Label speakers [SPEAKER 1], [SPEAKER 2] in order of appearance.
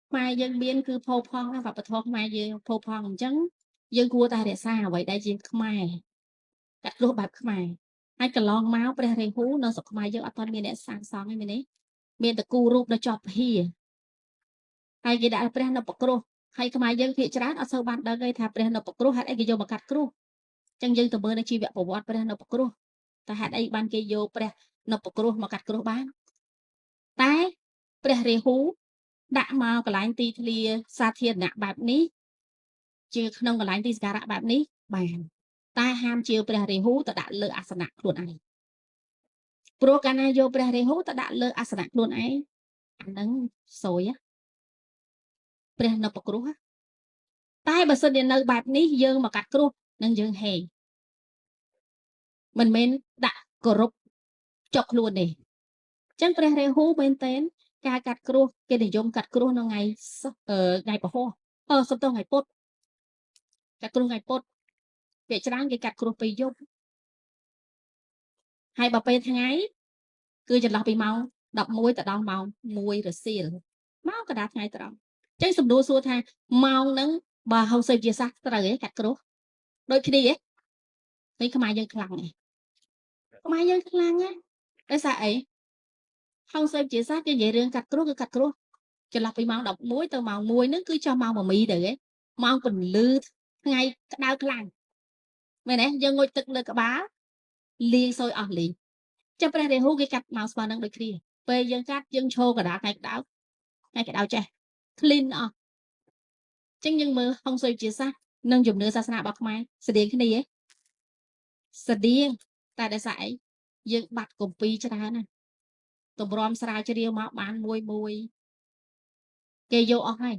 [SPEAKER 1] ខ្មែរយើងមានគឺផូរផង់ណាវប្បធម៌ខ្មែរយើងផូរផង់អញ្ចឹងយើងគួរតែរក្សាអ្វីដែលជាខ្មែរកាត់គ្រោះបែបខ្មែរហើយកន្លងមកព្រះរាហូនៅស្រុកខ្មែរយើងអត់ទាន់មានអ្នកសាងសង់ទេមែនទេមានតែគូរូបនៅជាប់ភាហើយគេដាក់ព្រះនៅប្រគ្រោះហើយខ្មែរយើងភាគច្រើនអត់សូវបានដឹងទេថាព្រះនៅប្រគ្រោះហេតុអីគេយកមកកាត់គ្រោះអញ្ចឹងយើងទៅមើលនៅជីវប្រវត្តិព្រះនៅប្រគ្រោះតែហេតុអីបានគេយកព្រះនៅប្រគ្រោះមកកាត់គ្រោះបានតែព្រះរាហូដាក់មកកន្លែងទីធ្លាសាធារណៈបែបនេះជាក្នុងកន្លែងទីសក្ការៈបែបនេះបានតែហាមជាព្រះរាហូទៅដាក់លើអាសនៈខ្លួនឯងព្រោះកាលណាយកព្រះរាហូទៅដាក់លើអាសនៈខ្លួនឯងអាហ្នឹងសយព្រះនៅប្រគ្រោះតែបើសិនជានៅបែបនេះយើងមកកាត់គ្រោះនឹងយើងហេមិនមែនដាក់គោរពចុកខ្លួនទេអញ្ចឹងព្រះរាហូមែនតែនការកាត់គ្រោះគេនិយមកាត់គ្រោះនៅថ្ងៃពហុសុំទោសថ្ងៃពុធកាត់គ្រោះថ្ងៃពុធពាក្យច្រើនគេកាត់គ្រោះពេលយប់ហើយបើពេលថ្ងៃគឺចន្លោះពីម៉ោង11ទៅដល់ម៉ោង1រសៀលមកកណ្ដាលថ្ងៃត្រង់អញ្ចឹងសំដួលសួរថាម៉ោងហ្នឹងបើហៅសេចជាសាស្ត្រត្រូវទេកាត់គ្រោះដូចគ្នាទេពេលខ្មែរយើងខ្លាំងទេខ្មែរយើងខ្លាំងណាដោយសារអីហៅសេចជាសាស្ត្រគេនិយាយរឿងកាត់គ្រោះគឺកាត់គ្រោះចន្លោះពីម៉ោង11ទៅម៉ោង1ហ្នឹងគឺចុះម៉ោង1មីទៅទេម៉ោងពន្លឺថ្ងៃក្តៅខ្លាំងមែនទេយើងងុយទឹកលើក្បាលលាយសយអស់លីងចាំព្រះរាហូគេកាត់មកស្មើនឹងដូចគ្នាពេលយើងកាត់យើងឈរកណ្ដាលថ្ងៃក្តៅចេះ clean អស់អញ្ចឹងយើងមើលហុងសុយជាសាសនិងជំនឿសាសនារបស់ខ្មែរស្តៀងគ្នាស្តៀងតែដោយសារអីយើងបាត់កំពីច្រើនណាតម្រាំស្រាវជ្រាវមកបានមួយគេយកអស់ហើយ